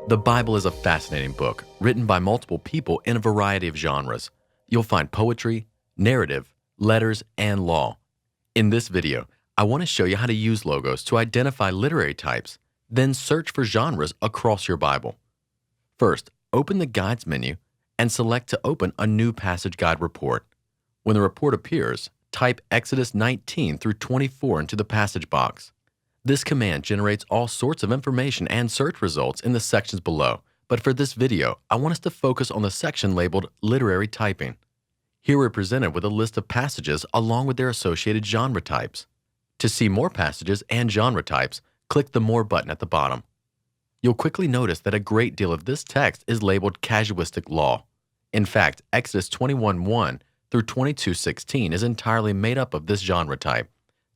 The Bible is a fascinating book, written by multiple people in a variety of genres. You'll find poetry, narrative, letters, and law. In this video, I want to show you how to use logos to identify literary types, then search for genres across your Bible. First, open the Guides menu and select to open a new passage guide report. When the report appears, type Exodus 19 through 24 into the passage box. This command generates all sorts of information and search results in the sections below, but for this video, I want us to focus on the section labeled Literary Typing. Here we're presented with a list of passages along with their associated genre types. To see more passages and genre types, click the More button at the bottom. You'll quickly notice that a great deal of this text is labeled casuistic law. In fact, Exodus 21:1 through 22:16 is entirely made up of this genre type.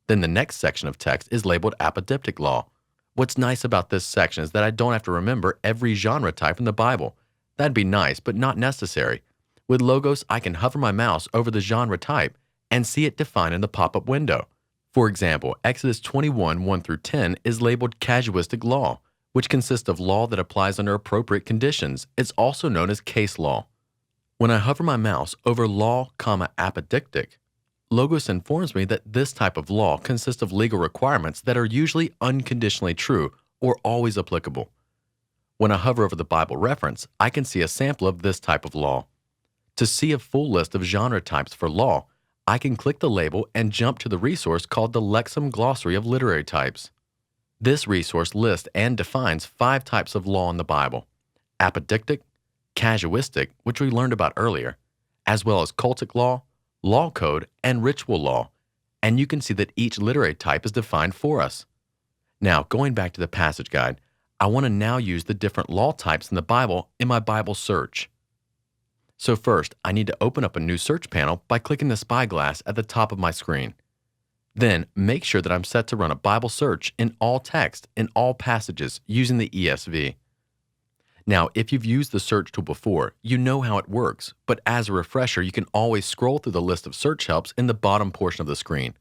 Then the next section of text is labeled apodictic law. What's nice about this section is that I don't have to remember every genre type in the Bible. That'd be nice, but not necessary. With logos, I can hover my mouse over the genre type and see it defined in the pop-up window. For example, Exodus 21:1 through 10 is labeled casuistic law, which consists of law that applies under appropriate conditions. It's also known as case law. When I hover my mouse over law, apodictic, Logos informs me that this type of law consists of legal requirements that are usually unconditionally true or always applicable. When I hover over the Bible reference, I can see a sample of this type of law. To see a full list of genre types for law, I can click the label and jump to the resource called the Lexham Glossary of Literary Types. This resource lists and defines 5 types of law in the Bible: apodictic, casuistic, which we learned about earlier, as well as cultic law, law code, and ritual law, and you can see that each literary type is defined for us. Now, going back to the passage guide, I want to now use the different law types in the Bible in my Bible search. So first, I need to open up a new search panel by clicking the spyglass at the top of my screen. Then, make sure that I'm set to run a Bible search in all text in all passages using the ESV. Now, if you've used the search tool before, you know how it works, but as a refresher, you can always scroll through the list of search helps in the bottom portion of the screen.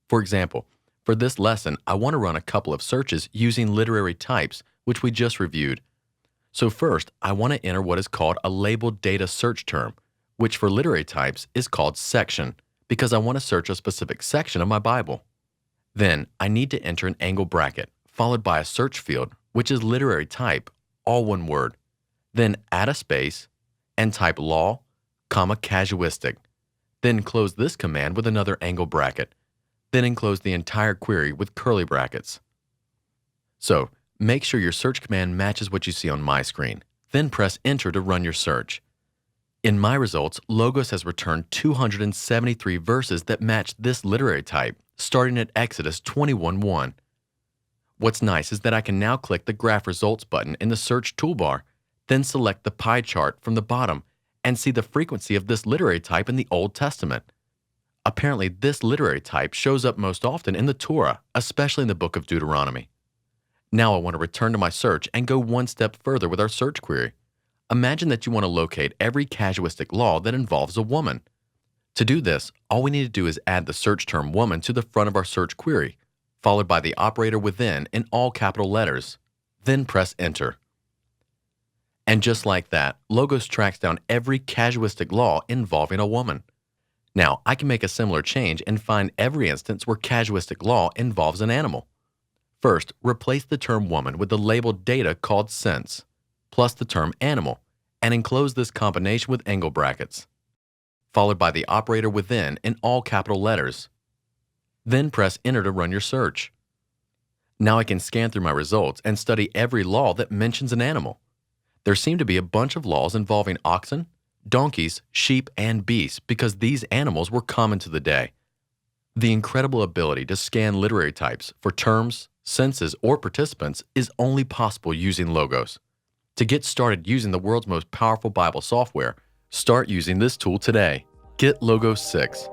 For example, for this lesson, I want to run a couple of searches using literary types, which we just reviewed. So first, I want to enter what is called a labeled data search term, which for literary types is called section, because I want to search a specific section of my Bible. Then, I need to enter an angle bracket, followed by a search field, which is literary type, all one word. Then add a space and type law, casuistic. Then close this command with another angle bracket. Then enclose the entire query with curly brackets. So, make sure your search command matches what you see on my screen. Then press enter to run your search. In my results, Logos has returned 273 verses that match this literary type, starting at Exodus 21:1. What's nice is that I can now click the Graph Results button in the search toolbar, then select the pie chart from the bottom and see the frequency of this literary type in the Old Testament. Apparently, this literary type shows up most often in the Torah, especially in the book of Deuteronomy. Now I want to return to my search and go one step further with our search query. Imagine that you want to locate every casuistic law that involves a woman. To do this, all we need to do is add the search term woman to the front of our search query, followed by the operator within in all capital letters. Then press enter. And just like that, Logos tracks down every casuistic law involving a woman. Now, I can make a similar change and find every instance where casuistic law involves an animal. First, replace the term woman with the labeled data called sense, plus the term animal, and enclose this combination with angle brackets, followed by the operator within in all capital letters. Then press enter to run your search. Now I can scan through my results and study every law that mentions an animal. There seem to be a bunch of laws involving oxen, donkeys, sheep, and beasts because these animals were common to the day. The incredible ability to scan literary types for terms, senses, or participants is only possible using Logos. To get started using the world's most powerful Bible software, start using this tool today. Get Logos 6.